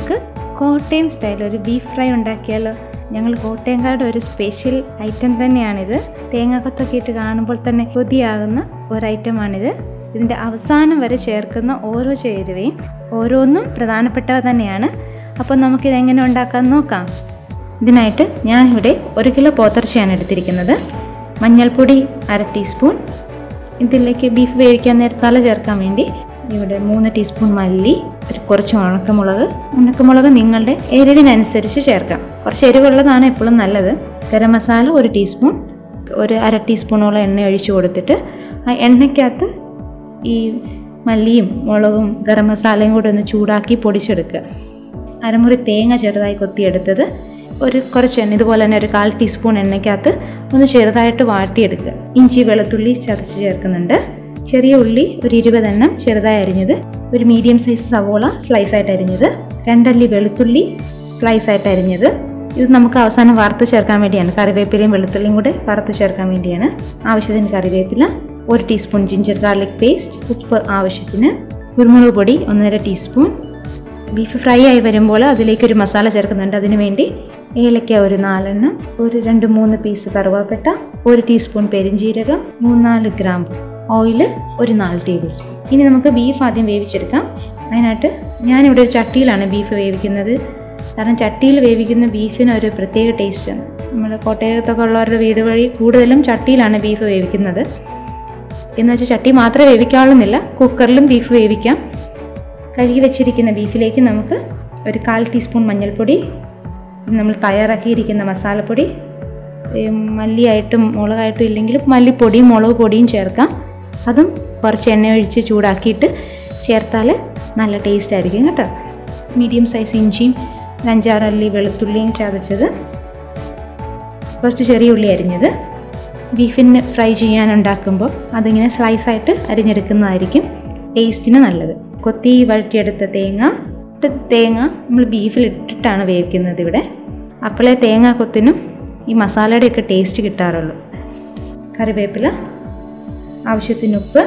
നമുക്ക് കോട്ടയം സ്റ്റൈൽ ഒരു beef fry ഉണ്ടാക്കിയാലോ? ഞങ്ങൾ കോട്ടയംകാരുടെ ഒരു സ്പെഷ്യൽ ഐറ്റം തന്നെയാണിത്. തേങ്ങാക്കൊത്തൊക്കെ ഇട്ട് കാണുമ്പോൾ തന്നെ കൊതിയാകുന്ന ഒരു ഐറ്റമാണിത്. ഇതിൻ്റെ അവസാനം വരെ ചേർക്കുന്ന ഓരോ ചേരുവയും ഓരോന്നും പ്രധാനപ്പെട്ടവ തന്നെയാണ്. അപ്പോൾ നമുക്കിതെങ്ങനെ ഉണ്ടാക്കാമെന്ന് നോക്കാം. ഇതിനായിട്ട് ഞാനിവിടെ 1 കിലോ പോത്തിറച്ചിയാണ് എടുത്തിരിക്കുന്നത്. മഞ്ഞൾപ്പൊടി 1/2 ടീസ്പൂൺ. ഇതിലേക്ക് ബീഫ് വേവിക്കാൻ നേരത്താല ചേർക്കാൻ വേണ്ടി ഇവിടെ 3 ടീസ്പൂൺ മല്ലി, കുറച്ച് ഉണക്കമുളക് നിങ്ങളുടെ എരിവിനനുസരിച്ച് ചേർക്കാം. കുറച്ച് എരിവുള്ളതാണ് എപ്പോഴും നല്ലത്. ഗരം മസാല 1 ടീസ്പൂൺ, 1/2 ടീസ്പൂണോളം എണ്ണ ഒഴിച്ചു കൊടുത്തിട്ട് ആ എണ്ണയ്ക്കകത്ത് ഈ മല്ലിയും മുളകും ഗരം മസാലയും കൂടെ ഒന്ന് ചൂടാക്കി പൊടിച്ചെടുക്കുക. അരമുറി തേങ്ങ ചെറുതായി കൊത്തിയെടുത്തത്, കുറച്ച് എണ്ണ ഇതുപോലെ തന്നെ 1/4 ടീസ്പൂൺ എണ്ണയ്ക്കകത്ത് ഒന്ന് ചെറുതായിട്ട് വാട്ടിയെടുക്കുക. ഇഞ്ചി വെളുത്തുള്ളി ചതച്ച് ചേർക്കുന്നുണ്ട്. ചെറിയ ഉള്ളി 20 എണ്ണം ചെറുതായി അരിഞ്ഞത്, ഒരു മീഡിയം സൈസ് സവോള സ്ലൈസായിട്ട് അരിഞ്ഞത്, 2 അല്ലി വെളുത്തുള്ളി സ്ലൈസായിട്ട് അരിഞ്ഞത്. ഇത് നമുക്ക് അവസാനം വറുത്ത് ചേർക്കാൻ വേണ്ടിയാണ്. കറിവേപ്പിലയും വെളുത്തുള്ളിയും കൂടെ വറുത്ത് ചേർക്കാൻ വേണ്ടിയാണ്. ആവശ്യത്തിന് കറിവേപ്പില, 1 ടീസ്പൂൺ ജിഞ്ചർ ഗാർലിക് പേസ്റ്റ്, ഉപ്പ് ആവശ്യത്തിന്, കുരുമുളക് പൊടി 1.5 ടീസ്പൂൺ. ബീഫ് ഫ്രൈ ആയി വരുമ്പോൾ അതിലേക്കൊരു മസാല ചേർക്കുന്നുണ്ട്. അതിനു വേണ്ടി ഏലക്ക 4 എണ്ണം, 2-3 പീസ് കറുവാപ്പട്ട, 1 ടീസ്പൂൺ പെരിഞ്ജീരകം, 3-4 ഗ്രാമ്പു, ഓയിൽ 4 ടേബിൾ സ്പൂൺ. ഇനി നമുക്ക് ബീഫ് ആദ്യം വേവിച്ചെടുക്കാം. അതിനായിട്ട് ഞാനിവിടെ ഒരു ചട്ടിയിലാണ് ബീഫ് വേവിക്കുന്നത്. കാരണം ചട്ടിയിൽ വേവിക്കുന്ന ബീഫിന് ഒരു പ്രത്യേക ടേസ്റ്റാണ്. നമ്മൾ കോട്ടയത്തൊക്കെ ഉള്ളവരുടെ വീട് വഴി കൂടുതലും ചട്ടിയിലാണ് ബീഫ് വേവിക്കുന്നത്. എന്ന് വെച്ചാൽ ചട്ടി മാത്രമേ വേവിക്കാവുന്നില്ല, കുക്കറിലും ബീഫ് വേവിക്കാം. കഴുകി വെച്ചിരിക്കുന്ന ബീഫിലേക്ക് നമുക്ക് 1/4 ടീസ്പൂൺ മഞ്ഞൾപ്പൊടി, നമ്മൾ തയ്യാറാക്കിയിരിക്കുന്ന മസാലപ്പൊടി, മല്ലിയായിട്ടും മുളകായിട്ടും ഇല്ലെങ്കിൽ മല്ലിപ്പൊടിയും മുളക് പൊടിയും ചേർക്കാം. അതും കുറച്ച് എണ്ണ ഒഴിച്ച് ചൂടാക്കിയിട്ട് ചേർത്താൽ നല്ല ടേസ്റ്റ് ആയിരിക്കും കേട്ടോ. മീഡിയം സൈസ് ഇഞ്ചിയും 5-6 അല്ലി വെളുത്തുള്ളിയും ചതച്ചത്, കുറച്ച് ചെറിയ ഉള്ളി അരിഞ്ഞത്. ബീഫിന് ഫ്രൈ ചെയ്യാനുണ്ടാക്കുമ്പോൾ അതിങ്ങനെ സ്ലൈസായിട്ട് അരിഞ്ഞെടുക്കുന്നതായിരിക്കും ടേസ്റ്റിന് നല്ലത്. കൊത്തി വഴറ്റിയെടുത്ത തേങ്ങ നമ്മൾ ബീഫിൽ ഇട്ടിട്ടാണ് വേവിക്കുന്നത് ഇവിടെ. അപ്പോഴേ തേങ്ങ കൊത്തിനും ഈ മസാലയുടെയൊക്കെ ടേസ്റ്റ് കിട്ടാറുള്ളൂ. കറിവേപ്പില, ആവശ്യത്തിന് ഉപ്പ്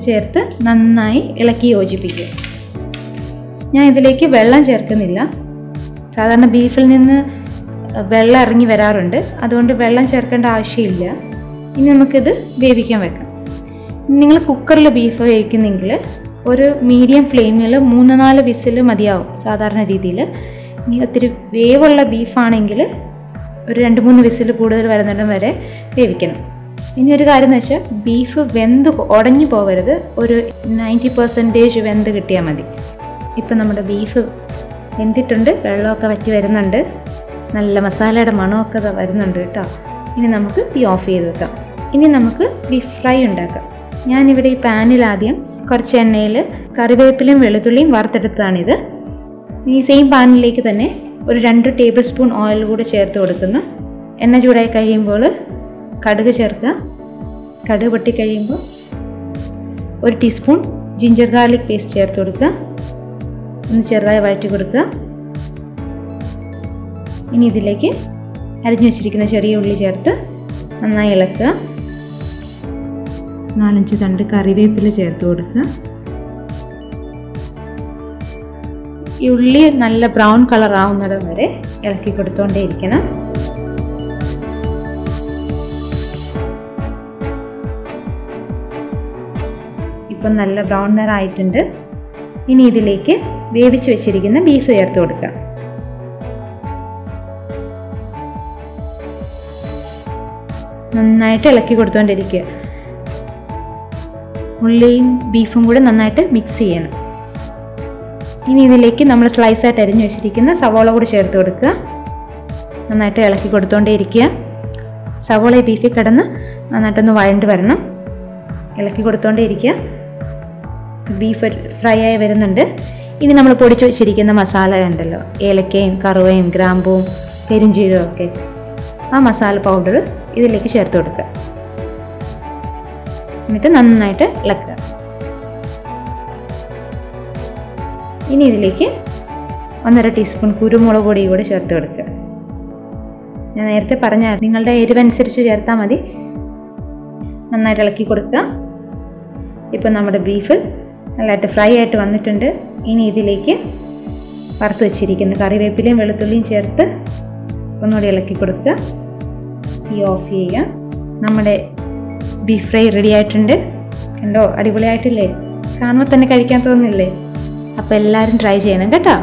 ചേർത്ത് നന്നായി ഇളക്കി യോജിപ്പിക്കുക. ഞാൻ ഇതിലേക്ക് വെള്ളം ചേർക്കുന്നില്ല. സാധാരണ ബീഫിൽ നിന്ന് വെള്ളം ഇറങ്ങി വരാറുണ്ട്, അതുകൊണ്ട് വെള്ളം ചേർക്കേണ്ട ആവശ്യമില്ല. ഇനി നമുക്കിത് വേവിക്കാൻ വെക്കാം. നിങ്ങൾ കുക്കറിൽ ബീഫ് വേവിക്കുന്നെങ്കിൽ ഒരു മീഡിയം ഫ്ലെയിമിൽ 3-4 വിസിൽ മതിയാവും സാധാരണ രീതിയിൽ. ഇനി ഒത്തിരി വേവുള്ള ബീഫാണെങ്കിൽ ഒരു 2-3 വിസിൽ കൂടുതൽ വരുന്നിടം വരെ വേവിക്കണം. ഇനി ഒരു കാര്യം എന്ന് വെച്ചാൽ ബീഫ് ഉടഞ്ഞു പോകരുത്, ഒരു 90% വെന്ത് കിട്ടിയാൽ മതി. ഇപ്പം നമ്മുടെ ബീഫ് വെന്തിട്ടുണ്ട്, വെള്ളമൊക്കെ വറ്റി വരുന്നുണ്ട്, നല്ല മസാലയുടെ മണമൊക്കെ വരുന്നുണ്ട് കേട്ടോ. ഇനി നമുക്ക് തീ ഓഫ് ചെയ്ത് വെക്കാം. ഇനി നമുക്ക് ബീഫ് ഫ്രൈ ഉണ്ടാക്കാം. ഞാനിവിടെ ഈ പാനിൽ ആദ്യം കുറച്ച് എണ്ണയിൽ കറിവേപ്പിലയും വെളുത്തുള്ളിയും വറുത്തെടുത്തതാണിത്. ഈ സെയിം പാനിലേക്ക് തന്നെ ഒരു 2 ടേബിൾ സ്പൂൺ ഓയിൽ കൂടെ ചേർത്ത് കൊടുക്കുന്നു. എണ്ണ ചൂടായി കഴിയുമ്പോൾ കടുക് ചേർക്കുക. കടുക് പൊട്ടിക്കഴിയുമ്പോൾ 1 ടീസ്പൂൺ ജിഞ്ചർ ഗാർലിക് പേസ്റ്റ് ചേർത്ത് കൊടുക്കുക. ഒന്ന് ചെറുതായി വഴറ്റി കൊടുക്കുക. ഇനി ഇതിലേക്ക് അരിഞ്ഞു വെച്ചിരിക്കുന്ന ചെറിയ ഉള്ളി ചേർത്ത് നന്നായി ഇളക്കുക. 4-5 തണ്ട് കറിവേപ്പില ചേർത്ത് കൊടുക്കുക. ഈ ഉള്ളി നല്ല ബ്രൗൺ കളർ ആവുന്നിടം വരെ ഇളക്കി കൊടുത്തുകൊണ്ടേ ഇരിക്കണം. ഇപ്പം നല്ല ബ്രൗൺ നിറമായിട്ടുണ്ട്. ഇനി ഇതിലേക്ക് വേവിച്ച് വെച്ചിരിക്കുന്ന ബീഫ് ചേർത്ത് കൊടുക്കുക. നന്നായിട്ട് ഇളക്കി കൊടുത്തുകൊണ്ടിരിക്കുക. ഉള്ളിയും ബീഫും കൂടെ നന്നായിട്ട് മിക്സ് ചെയ്യണം. ഇനി ഇതിലേക്ക് നമ്മൾ സ്ലൈസായിട്ട് അരിഞ്ഞു വെച്ചിരിക്കുന്ന സവോള കൂടി ചേർത്ത് കൊടുക്കുക. നന്നായിട്ട് ഇളക്കി കൊടുത്തുകൊണ്ടേ ഇരിക്കുക. സവോള ബീഫിൽ കിടന്ന് നന്നായിട്ടൊന്ന് വഴണ്ട് വരണം. ഇളക്കി കൊടുത്തുകൊണ്ടേ ഇരിക്കുക. ബീഫ് ഫ്രൈ ആയി വരുന്നുണ്ട്. ഇനി നമ്മൾ പൊടിച്ചു വെച്ചിരിക്കുന്ന മസാല ഉണ്ടല്ലോ, ഏലക്കയും കറുവയും ഗ്രാമ്പും പെരിഞ്ജീരകവും ഒക്കെ, ആ മസാല പൗഡർ ഇതിലേക്ക് ചേർത്ത് കൊടുക്കുക. എന്നിട്ട് നന്നായിട്ട് ഇളക്കുക. ഇനി ഇതിലേക്ക് 1.5 ടീസ്പൂൺ കുരുമുളക് പൊടി കൂടെ ചേർത്ത് കൊടുക്കുക. ഞാൻ നേരത്തെ പറഞ്ഞ നിങ്ങളുടെ എരിവനുസരിച്ച് ചേർത്താൽ മതി. നന്നായിട്ട് ഇളക്കി കൊടുക്കുക. ഇപ്പം നമ്മുടെ ബീഫ് നല്ലതായിട്ട് ഫ്രൈ ആയിട്ട് വന്നിട്ടുണ്ട്. ഇനി ഇതിലേക്ക് വറുത്ത് വെച്ചിരിക്കുന്നു. കറിവേപ്പിലയും വെളുത്തുള്ളിയും ചേർത്ത് ഒന്നുകൂടി ഇളക്കി കൊടുക്കുക. തീ ഓഫ് ചെയ്യുക. നമ്മുടെ ബീഫ് ഫ്രൈ റെഡി ആയിട്ടുണ്ട്. കണ്ടോ, അടിപൊളിയായിട്ടില്ലേ? കാണുമ്പോൾ തന്നെ കഴിക്കാൻ തോന്നുന്നില്ലേ? അപ്പോൾ എല്ലാവരും ട്രൈ ചെയ്യണം കേട്ടോ.